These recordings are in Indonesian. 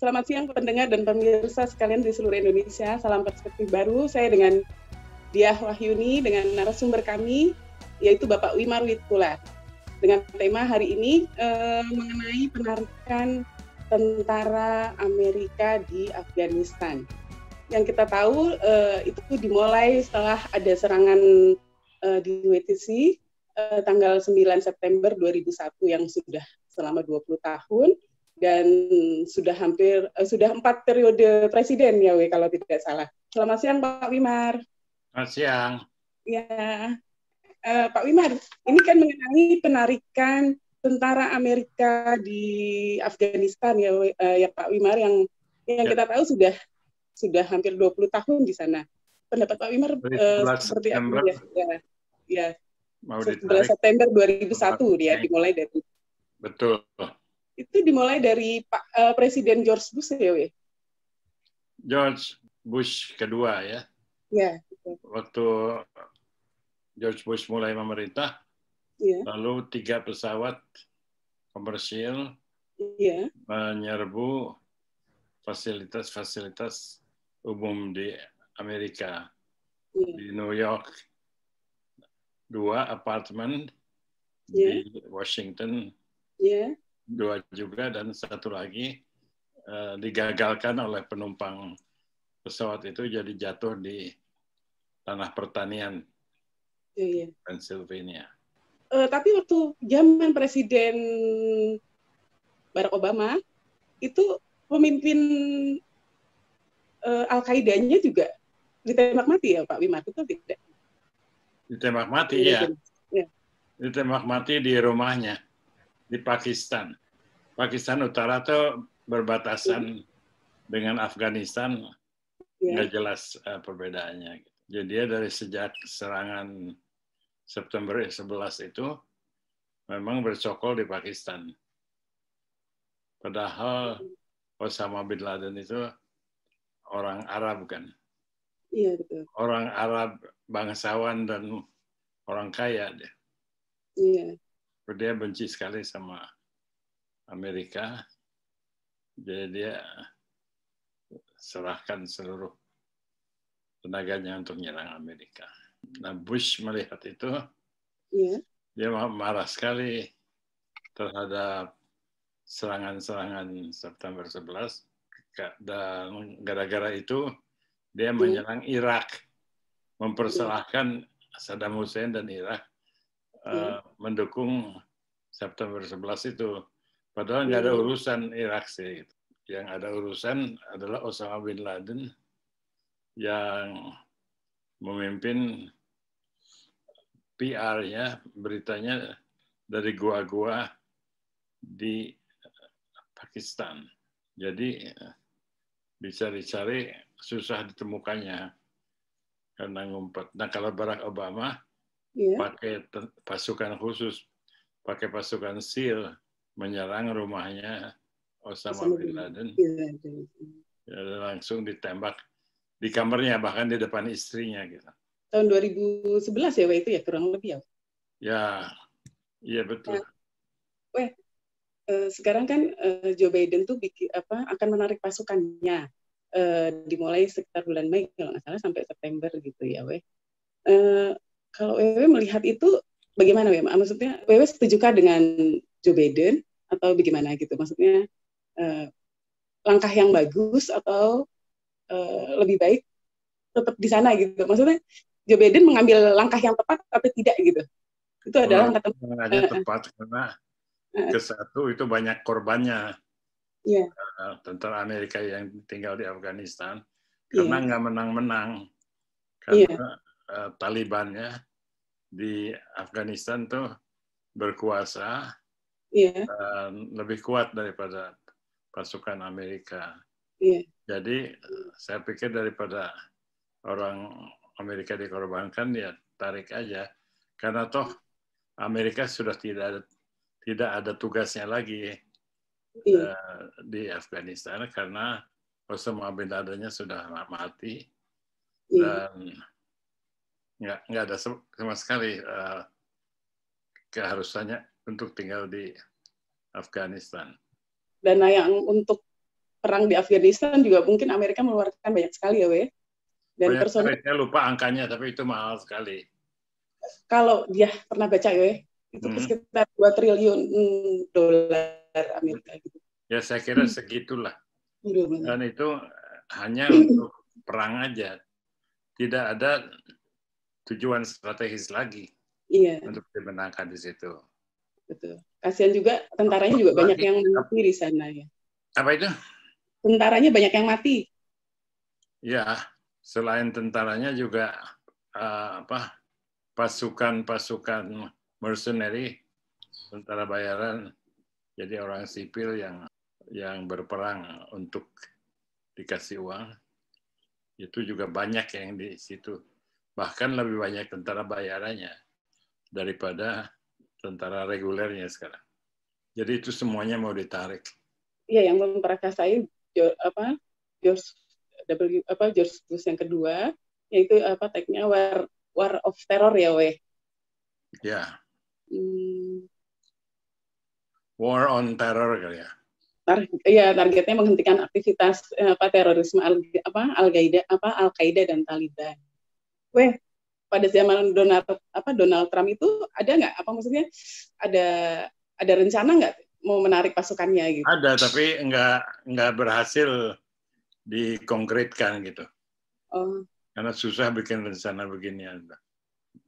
Selamat siang pendengar dan pemirsa sekalian di seluruh Indonesia. Salam perspektif baru. Saya dengan Diah Wahyuni dengan narasumber kami yaitu Bapak Wimar Witular. Dengan tema hari ini mengenai penarikan tentara Amerika di Afghanistan. Yang kita tahu itu dimulai setelah ada serangan di WTC tanggal 9 September 2001 yang sudah selama 20 tahun. Dan sudah 4 periode presiden ya kalau tidak salah. Selamat siang Pak Wimar. Selamat siang. Ya, Pak Wimar, ini kan mengenai penarikan tentara Amerika di Afghanistan ya Pak Wimar yang kita tahu sudah hampir 20 tahun di sana. Pendapat Pak Wimar seperti apa ya? 11 September 2001 dia dimulai dari. Betul. Itu dimulai dari Pak Presiden George Bush ya, George Bush kedua ya. Ya. Waktu George Bush mulai memerintah, lalu 3 pesawat komersil menyerbu fasilitas-fasilitas umum di Amerika. Di New York 2 apartemen, di Washington 2 juga, dan 1 lagi digagalkan oleh penumpang pesawat itu, jadi jatuh di tanah pertanian Pennsylvania. Tapi waktu zaman Presiden Barack Obama itu pemimpin Al-Qaeda-nya juga ditembak mati ya Pak Wimar, betul tidak? Ditembak mati ya. Ditembak mati di rumahnya di Pakistan. Pakistan Utara itu berbatasan dengan Afghanistan, nggak jelas perbedaannya. Jadi dia dari sejak serangan September 11 itu memang bercokol di Pakistan. Padahal Osama bin Laden itu orang Arab kan. Iya betul. Orang Arab bangsawan dan orang kaya dia. Iya. Dia benci sekali sama Amerika, jadi dia serahkan seluruh tenaganya untuk menyerang Amerika. Nah, Bush melihat itu, dia marah sekali terhadap serangan-serangan September 11, dan gara-gara itu dia menyerang Irak, mempersalahkan Saddam Hussein dan Irak mendukung September 11 itu. Padahal nggak ada urusan Irak sih. Yang ada urusan adalah Osama bin Laden yang memimpin PR-nya, beritanya dari gua-gua di Pakistan. Jadi bisa dicari, susah ditemukannya karena ngumpet. Nah, kalau Barack Obama pakai pasukan khusus, pakai pasukan SEAL menyerang rumahnya Osama bin Laden. Ya, langsung ditembak di kamarnya, bahkan di depan istrinya gitu. Tahun 2011 ya itu ya kurang lebih ya. Ya, iya betul. Nah, sekarang kan Joe Biden tuh akan menarik pasukannya dimulai sekitar bulan Mei kalau nggak salah sampai September gitu ya, kalau WW melihat itu bagaimana, maksudnya WW setujukah dengan Joe Biden atau bagaimana gitu? Maksudnya langkah yang bagus atau lebih baik tetap di sana gitu? Maksudnya Joe Biden mengambil langkah yang tepat atau tidak gitu? Itu adalah langkahnya tepat karena kesatu itu banyak korbannya. Tentara Amerika yang tinggal di Afghanistan karena nggak menang-menang, karena Talibannya di Afghanistan tuh berkuasa dan lebih kuat daripada pasukan Amerika. Jadi saya pikir daripada orang Amerika dikorbankan, ya tarik aja, karena toh Amerika sudah tidak ada tugasnya lagi di Afghanistan karena Osama bin Laden sudah mati dan nggak ada sama sekali keharusannya untuk tinggal di Afghanistan. Dana yang untuk perang di Afghanistan juga mungkin Amerika mengeluarkan banyak sekali ya, Weh. Dan Banyak personil, sekali, saya lupa angkanya, tapi itu mahal sekali. kalau dia pernah baca ya, Weh, itu sekitar 2 triliun dolar Amerika gitu. Ya saya kira segitulah. Dan itu hanya untuk perang aja. Tidak ada tujuan strategis lagi untuk dimenangkan di situ. Betul. Kasihan juga tentaranya juga banyak yang mati di sana ya. Apa itu? Tentaranya banyak yang mati. Ya, selain tentaranya juga pasukan mercenary, tentara bayaran, jadi orang sipil yang berperang untuk dikasih uang, itu juga banyak yang di situ. Bahkan lebih banyak tentara bayarannya daripada tentara regulernya sekarang. Jadi itu semuanya mau ditarik. Iya, yang memperakasai George Bush yang kedua, yaitu tagnya War of Terror ya, Weh. Ya. War on Terror kali ya. Targetnya menghentikan aktivitas terorisme Al-Qaeda dan Taliban. Weh, pada zaman Donald Trump itu ada nggak maksudnya ada rencana nggak mau menarik pasukannya gitu? Ada, tapi nggak berhasil dikonkretkan gitu. Karena susah bikin rencana beginian.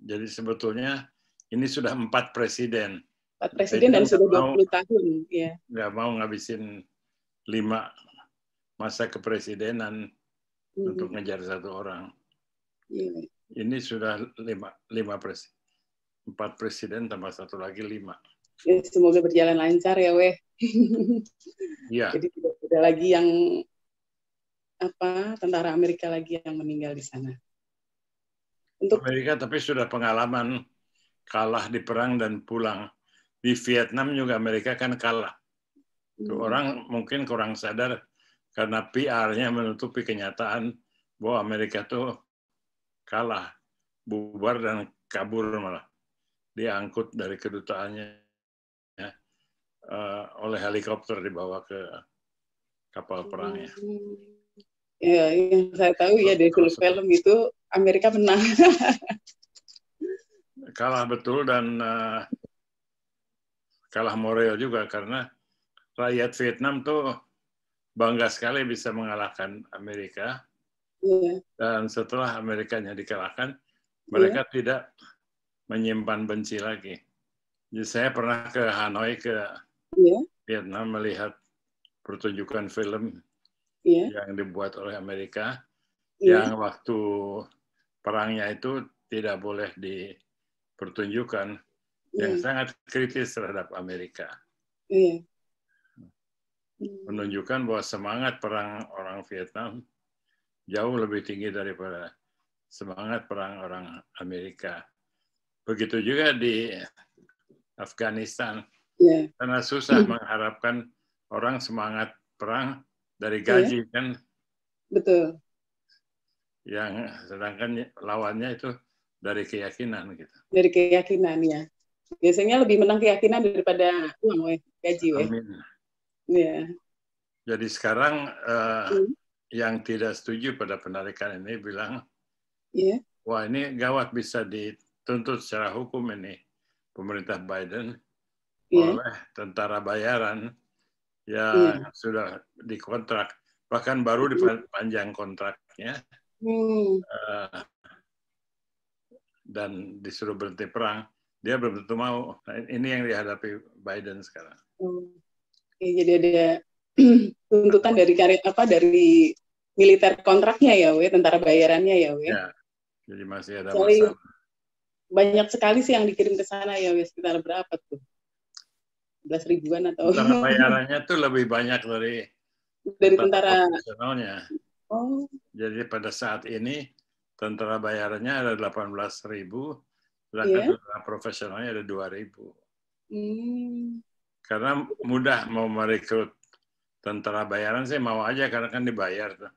Jadi sebetulnya ini sudah 4 presiden. 4 presiden dan sudah 20 tahun. Ya. Nggak mau ngabisin 5 masa kepresidenan untuk ngejar satu orang. Ini sudah 4 presiden tambah satu lagi 5. Ya, semoga berjalan lancar ya, Weh. Iya. Jadi tidak ada lagi yang tentara Amerika lagi yang meninggal di sana. Amerika tapi sudah pengalaman kalah di perang dan pulang. Di Vietnam juga Amerika kan kalah. Orang mungkin kurang sadar karena PR-nya menutupi kenyataan bahwa Amerika tuh kalah, bubar dan kabur malah. Diangkut dari kedutaannya oleh helikopter dibawa ke kapal perangnya. Ya, yang saya tahu ya dari film itu Amerika menang. Kalah betul dan kalah moral juga karena rakyat Vietnam tuh bangga sekali bisa mengalahkan Amerika. Dan setelah Amerikanya dikalahkan, mereka tidak menyimpan benci lagi. Jadi saya pernah ke Hanoi, ke Vietnam, melihat pertunjukan film yang dibuat oleh Amerika, yang waktu perangnya itu tidak boleh dipertunjukkan, yang sangat kritis terhadap Amerika. Menunjukkan bahwa semangat perang orang Vietnam jauh lebih tinggi daripada semangat perang orang Amerika. Begitu juga di Afghanistan. Karena susah mengharapkan orang semangat perang dari gaji kan. Betul. Yang sedangkan lawannya itu dari keyakinan gitu. Dari keyakinan ya. Biasanya lebih menang keyakinan daripada uang, gaji, Amin. Ya. Jadi sekarang yang tidak setuju pada penarikan ini bilang, wah ini gawat bisa dituntut secara hukum ini pemerintah Biden oleh tentara bayaran yang sudah dikontrak, bahkan baru dipanjang kontraknya dan disuruh berhenti perang, dia belum tentu mau. Nah, ini yang dihadapi Biden sekarang. Jadi ada tuntutan dari militer kontraknya ya, tentara bayarannya ya, Ya, jadi masih ada masalah. Banyak sekali sih yang dikirim ke sana ya, sekitar berapa tuh? 11 ribuan atau? Tentara bayarannya tuh lebih banyak dari tentara profesionalnya. Jadi pada saat ini tentara bayarannya ada 18.000, sedangkan tentara profesionalnya ada 2.000. Karena mudah mau merekrut tentara bayaran sih mau aja karena kan dibayar tuh.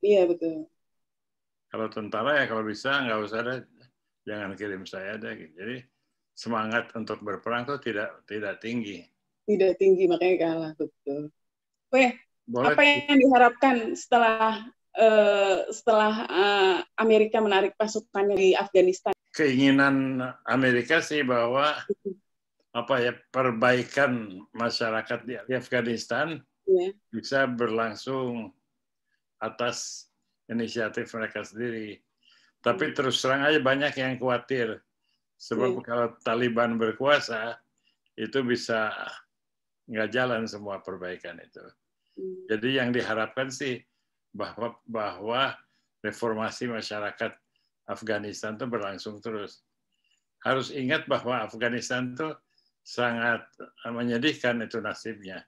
Iya betul. Kalau tentara ya kalau bisa nggak usah ada, jangan kirim saya ada. Gitu. Jadi semangat untuk berperang tuh tidak tinggi. Tidak tinggi makanya kalah betul. Apa yang diharapkan setelah Amerika menarik pasukannya di Afghanistan? Keinginan Amerika sih bahwa perbaikan masyarakat di Afghanistan bisa berlangsung atas inisiatif mereka sendiri. Tapi terus terang aja banyak yang khawatir. Sebab kalau Taliban berkuasa, itu bisa nggak jalan semua perbaikan itu. Jadi yang diharapkan sih bahwa reformasi masyarakat Afghanistan itu berlangsung terus. Harus ingat bahwa Afghanistan itu sangat menyedihkan itu nasibnya.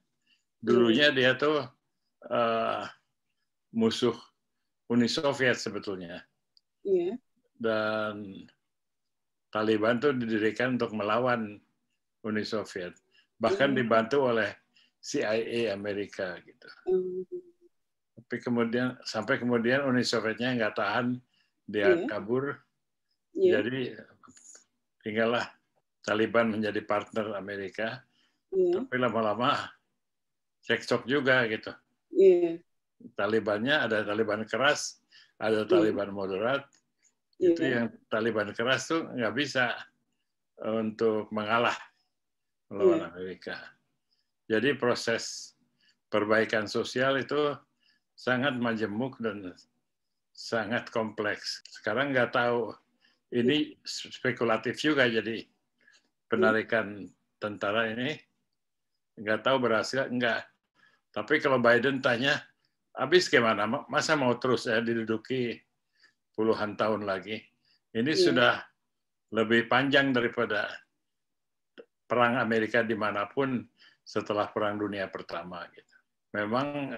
Dulunya dia tuh musuh Uni Soviet sebetulnya. Dan Taliban tuh didirikan untuk melawan Uni Soviet. Bahkan dibantu oleh CIA Amerika gitu. Tapi sampai kemudian Uni Sovietnya nggak tahan, dia kabur. Jadi tinggallah Taliban menjadi partner Amerika. Tapi lama-lama cekcok juga gitu. Talibannya ada Taliban keras, ada Taliban moderat. Itu yang Taliban keras tuh nggak bisa untuk mengalah melawan Amerika. Jadi proses perbaikan sosial itu sangat majemuk dan sangat kompleks. Sekarang nggak tahu, ini spekulatif juga, jadi penarikan tentara ini nggak tahu berhasil enggak. Tapi kalau Biden tanya, habis gimana? Masa mau terus diduduki puluhan tahun lagi? Ini sudah lebih panjang daripada perang Amerika dimanapun setelah Perang Dunia Pertama. Gitu. Memang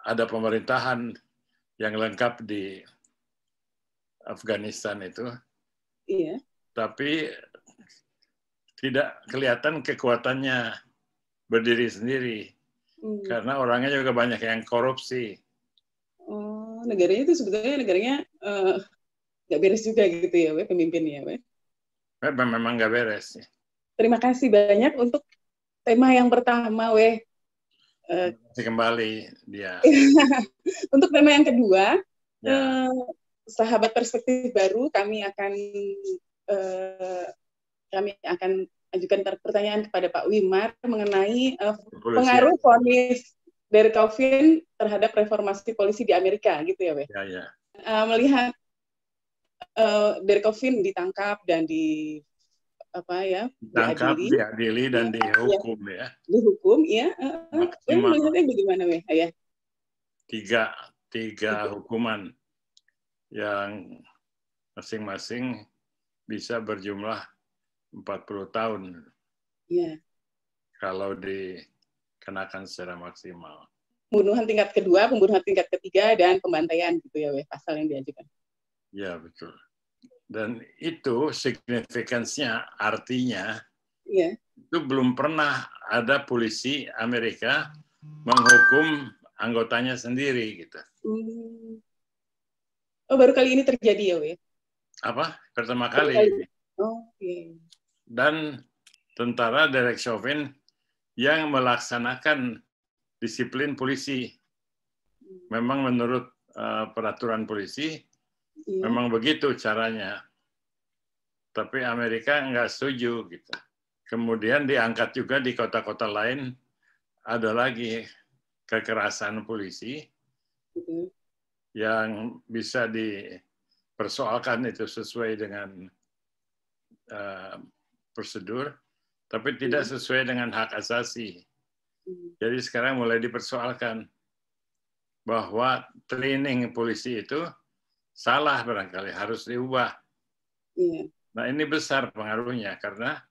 ada pemerintahan yang lengkap di Afghanistan itu, tapi tidak kelihatan kekuatannya berdiri sendiri, karena orangnya juga banyak yang korupsi. Negaranya itu sebetulnya nggak beres juga gitu ya, pemimpinnya. Memang nggak beres. Terima kasih banyak untuk tema yang pertama, Kembali dia. Untuk tema yang kedua, sahabat perspektif baru, kami akan ajukan pertanyaan kepada Pak Wimar mengenai pengaruh vonis dari Chauvin terhadap reformasi polisi di Amerika, gitu ya, melihat Derek Chauvin ditangkap dan diadili dan dihukum Dihukum, melihatnya bagaimana, ya? Tiga hukuman yang masing-masing bisa berjumlah 40 tahun. Kalau dikenakan secara maksimal. Pembunuhan tingkat kedua, pembunuhan tingkat ketiga, dan pembantaian, gitu ya, pasal yang diajukan. Ya, betul. Dan itu signifikansinya, artinya itu belum pernah ada polisi Amerika menghukum anggotanya sendiri, gitu. Baru kali ini terjadi, ya, Pertama kali. Dan tentara Derek Chauvin yang melaksanakan disiplin polisi. Memang menurut peraturan polisi, memang begitu caranya. Tapi Amerika nggak setuju, gitu. Kemudian diangkat juga di kota-kota lain, ada lagi kekerasan polisi yang bisa dipersoalkan itu sesuai dengan prosedur, tapi tidak sesuai dengan hak asasi. Jadi sekarang mulai dipersoalkan bahwa training polisi itu salah barangkali, harus diubah. Nah, ini besar pengaruhnya karena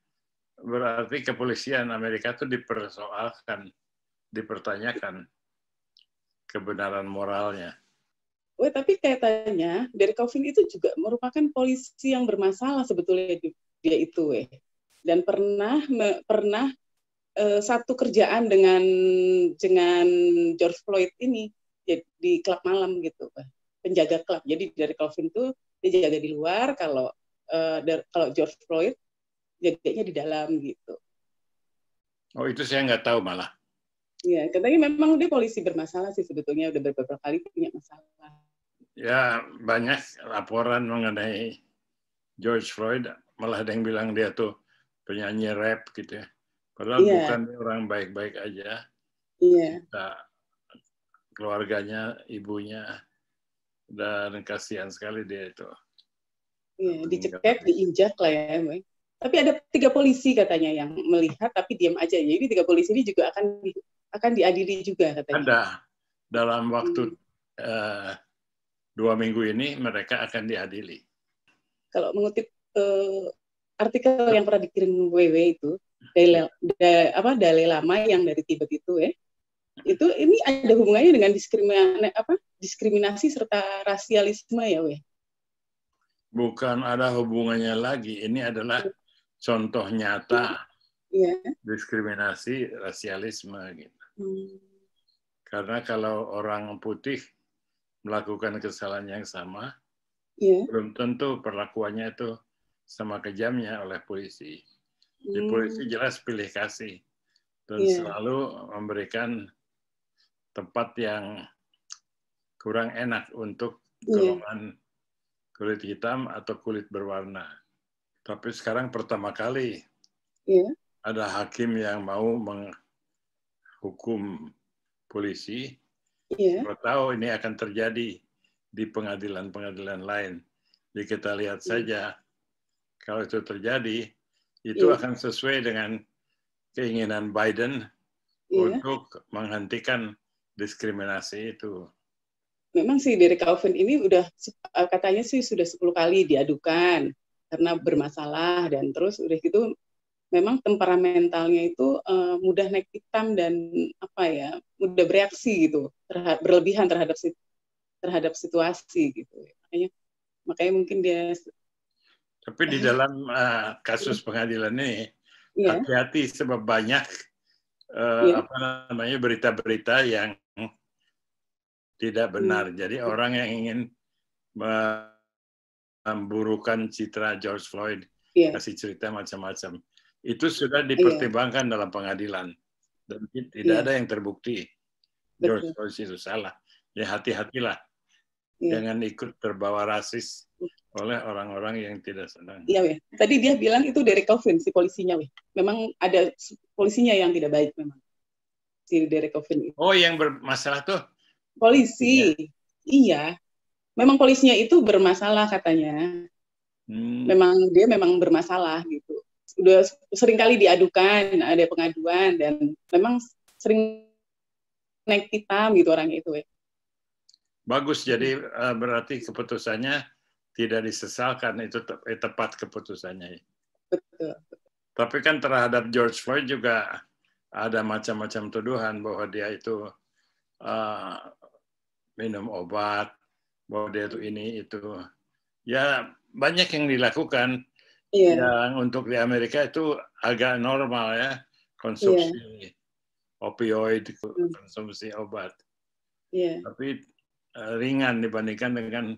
berarti kepolisian Amerika itu dipertanyakan kebenaran moralnya. Tapi kaitannya dari Chauvin itu juga merupakan polisi yang bermasalah sebetulnya dia itu, dan pernah satu kerjaan dengan George Floyd ini di klub malam gitu, penjaga klub. Jadi dari Chauvin itu dia jaga di luar, kalau George Floyd jaganya di dalam gitu. Oh, itu saya nggak tahu malah. Iya, katanya memang dia polisi bermasalah sih sebetulnya, udah beberapa kali punya masalah. Ya, banyak laporan mengenai George Floyd, malah ada yang bilang dia tuh penyanyi rap gitu ya. Padahal bukan orang baik-baik aja. Iya. Keluarganya, ibunya, dan kasihan sekali dia itu. Iya, dicekek, diinjak lah ya. Tapi ada 3 polisi katanya yang melihat tapi diam aja. Jadi 3 polisi ini juga akan diadili juga katanya. Ada. Dalam waktu 2 minggu ini mereka akan diadili. Kalau mengutip artikel yang pernah dikirim WW itu, Dalai Lama yang dari Tibet itu ya, itu ini ada hubungannya dengan diskriminasi serta rasialisme ya, weh? Bukan ada hubungannya lagi. Ini adalah contoh nyata diskriminasi rasialisme gitu. Karena kalau orang putih melakukan kesalahan yang sama, belum tentu perlakuannya itu sama kejamnya oleh polisi. Di polisi jelas pilih kasih dan selalu memberikan tempat yang kurang enak untuk golongan kulit hitam atau kulit berwarna. Tapi sekarang pertama kali ada hakim yang mau menghukum polisi. Siapa tahu ini akan terjadi di pengadilan-pengadilan lain. Jadi kita lihat saja kalau itu terjadi, itu akan sesuai dengan keinginan Biden untuk menghentikan diskriminasi itu. Memang sih Derek Chauvin ini udah katanya sih sudah 10 kali diadukan karena bermasalah, dan terus udah gitu memang temperamentalnya itu mudah naik pitam dan mudah bereaksi gitu, berlebihan terhadap situasi gitu. Makanya mungkin dia. Tapi di dalam kasus pengadilan ini hati-hati sebab banyak berita-berita yang tidak benar. Jadi orang yang ingin memburukan citra George Floyd, kasih cerita macam-macam, itu sudah dipertimbangkan dalam pengadilan dan tidak ada yang terbukti George Floyd itu salah. Ya hati-hatilah, jangan ikut terbawa rasis oleh orang-orang yang tidak senang. Iya, tadi dia bilang itu Derek Chauvin si polisinya, memang ada polisinya yang tidak baik memang si Derek Chauvin. Oh, yang bermasalah tuh polisi, iya. Memang polisinya itu bermasalah katanya. Memang dia memang bermasalah gitu. Udah sering kali diadukan, ada pengaduan, dan memang sering naik pitam gitu orang itu. Bagus, jadi berarti keputusannya tidak disesalkan, itu tepat keputusannya. Betul. Tapi kan terhadap George Floyd juga ada macam-macam tuduhan bahwa dia itu minum obat, bahwa dia itu ini itu. Ya banyak yang dilakukan yang untuk di Amerika itu agak normal ya, konsumsi opioid, konsumsi obat. Tapi ringan dibandingkan dengan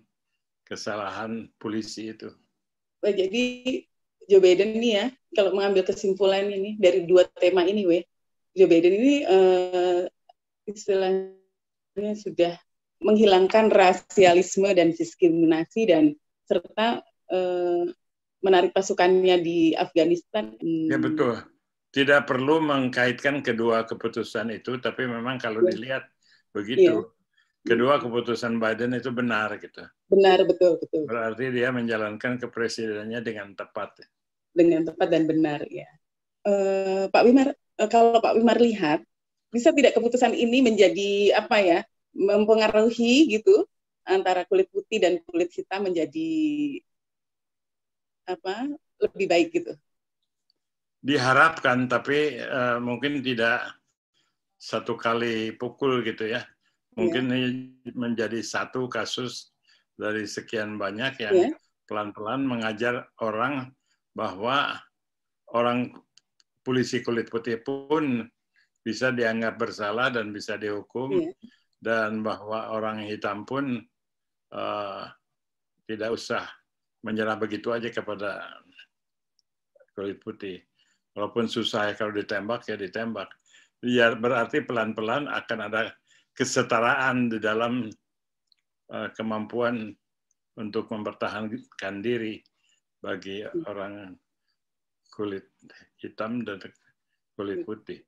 kesalahan polisi itu. Jadi Joe Biden ini ya, kalau mengambil kesimpulan ini dari 2 tema ini, Joe Biden ini istilahnya sudah menghilangkan rasialisme dan diskriminasi dan serta menarik pasukannya di Afghanistan. Ya betul. Tidak perlu mengkaitkan kedua keputusan itu, tapi memang kalau dilihat begitu. Kedua keputusan Biden itu benar gitu. Benar, betul. Berarti dia menjalankan kepresidenannya dengan tepat. Dengan tepat dan benar, ya. Pak Wimar, kalau Pak Wimar lihat, bisa tidak keputusan ini menjadi mempengaruhi gitu antara kulit putih dan kulit hitam menjadi lebih baik gitu? Diharapkan, tapi mungkin tidak satu kali pukul gitu ya. Mungkin ini menjadi satu kasus dari sekian banyak yang pelan-pelan mengajar orang bahwa orang polisi kulit putih pun bisa dianggap bersalah dan bisa dihukum, dan bahwa orang hitam pun tidak usah menyerah begitu aja kepada kulit putih. Walaupun susah kalau ditembak ya ditembak. Ya, berarti pelan-pelan akan ada kesetaraan di dalam kemampuan untuk mempertahankan diri bagi orang kulit hitam dan kulit putih.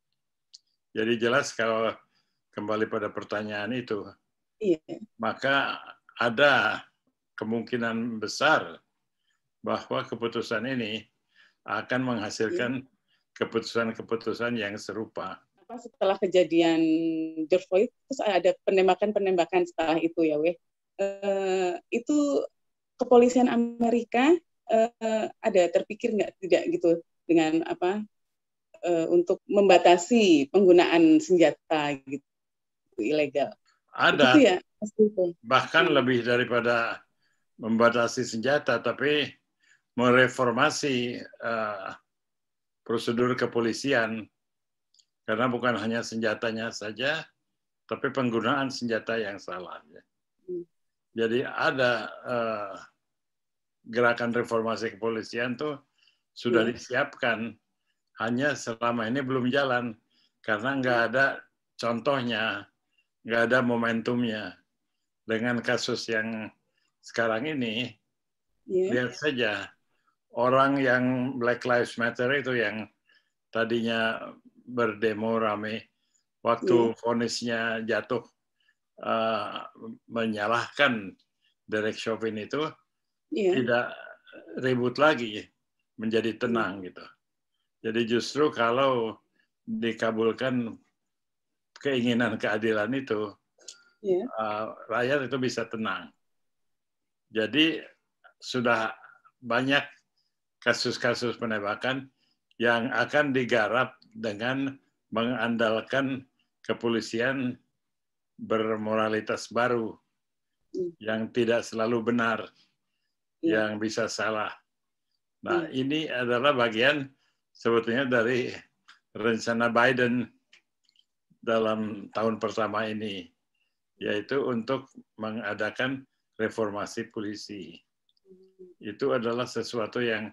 Jadi jelas kalau kembali pada pertanyaan itu, maka ada kemungkinan besar bahwa keputusan ini akan menghasilkan keputusan-keputusan yang serupa. Setelah kejadian George Floyd, terus ada penembakan-penembakan setelah itu ya, itu kepolisian Amerika ada terpikir nggak tidak gitu dengan untuk membatasi penggunaan senjata gitu ilegal? Ada, itu ya, bahkan lebih daripada membatasi senjata, tapi mereformasi prosedur kepolisian, karena bukan hanya senjatanya saja, tapi penggunaan senjata yang salah. Jadi ada gerakan reformasi kepolisian tuh sudah disiapkan, hanya selama ini belum jalan karena nggak ada contohnya, nggak ada momentumnya. Dengan kasus yang sekarang ini, lihat saja orang yang Black Lives Matter itu yang tadinya berdemo rame, waktu vonisnya jatuh menyalahkan Derek Chauvin itu, tidak ribut lagi, menjadi tenang gitu. Jadi justru kalau dikabulkan keinginan keadilan itu, rakyat itu bisa tenang. Jadi sudah banyak kasus-kasus penembakan yang akan digarap dengan mengandalkan kepolisian bermoralitas baru, yang tidak selalu benar, yang bisa salah. Nah, ini adalah bagian sebetulnya dari rencana Biden dalam tahun pertama ini, yaitu untuk mengadakan reformasi polisi. Itu adalah sesuatu yang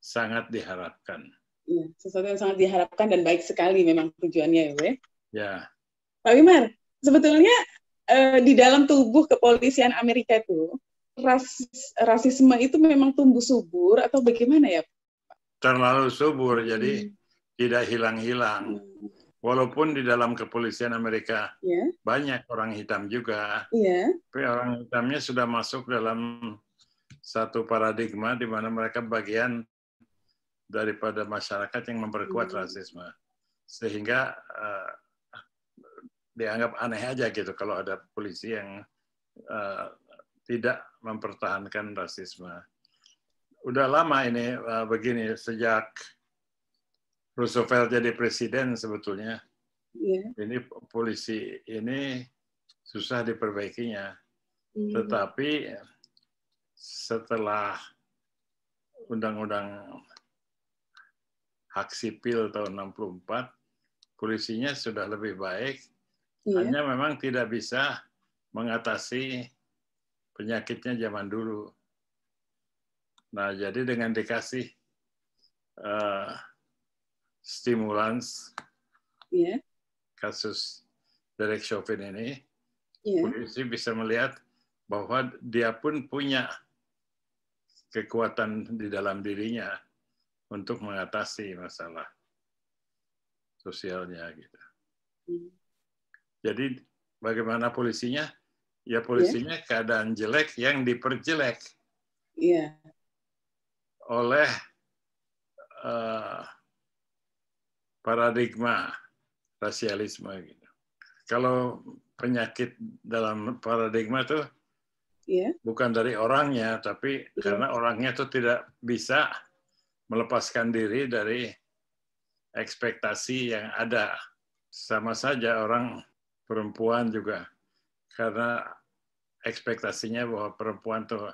sangat diharapkan. Ya, sesuatu yang sangat diharapkan dan baik sekali memang tujuannya ya, Ya. Pak Wimar, sebetulnya di dalam tubuh kepolisian Amerika itu rasisme itu memang tumbuh subur atau bagaimana ya? Terlalu subur, jadi tidak hilang-hilang. Walaupun di dalam kepolisian Amerika banyak orang hitam juga, tapi orang hitamnya sudah masuk dalam satu paradigma di mana mereka bagian daripada masyarakat yang memperkuat rasisme, sehingga dianggap aneh aja gitu kalau ada polisi yang tidak mempertahankan rasisme. Udah lama ini begini, sejak Roosevelt jadi presiden sebetulnya. Ini polisi ini susah diperbaikinya. Tetapi setelah Undang-Undang Hak Sipil tahun 64, polisinya sudah lebih baik. Hanya memang tidak bisa mengatasi penyakitnya zaman dulu. Nah, jadi dengan dikasih stimulans kasus Derek Chauvin ini, polisi bisa melihat bahwa dia pun punya kekuatan di dalam dirinya untuk mengatasi masalah sosialnya gitu. Jadi bagaimana polisinya? Ya polisinya keadaan jelek yang diperjelek oleh paradigma rasialisme gitu. Kalau penyakit dalam paradigma itu bukan dari orangnya, tapi karena orangnya itu tidak bisa melepaskan diri dari ekspektasi yang ada. Sama saja orang perempuan juga, karena ekspektasinya bahwa perempuan tuh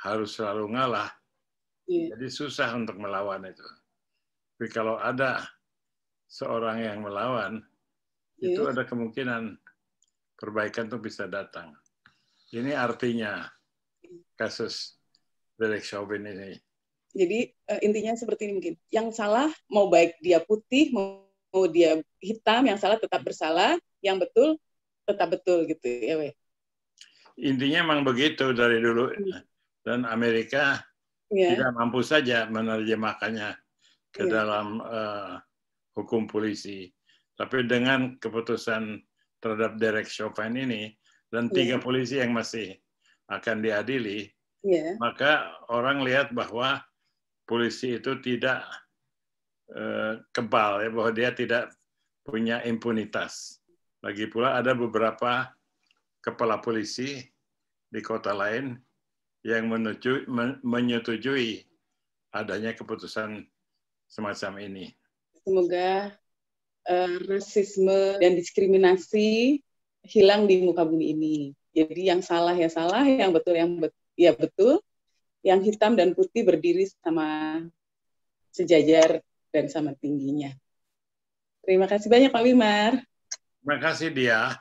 harus selalu ngalah, jadi susah untuk melawan itu. Tapi kalau ada seorang yang melawan, itu ada kemungkinan perbaikan tuh bisa datang. Ini artinya kasus Derek Chauvin ini. Jadi intinya seperti ini mungkin. Yang salah mau baik dia putih, mau mau dia hitam, yang salah tetap bersalah, yang betul tetap betul gitu ya, We. Intinya memang begitu dari dulu, dan Amerika tidak mampu saja menerjemahkannya ke dalam hukum polisi. Tapi dengan keputusan terhadap Derek Chauvin ini dan 3 polisi yang masih akan diadili, maka orang lihat bahwa polisi itu tidak kebal, ya, bahwa dia tidak punya impunitas. Lagi pula ada beberapa kepala polisi di kota lain yang menyetujui adanya keputusan semacam ini. Semoga rasisme dan diskriminasi hilang di muka bumi ini. Jadi yang salah ya salah, yang betul ya betul, yang hitam dan putih berdiri sama sejajar dan sama tingginya. Terima kasih banyak Pak Wimar. Terima kasih Dia.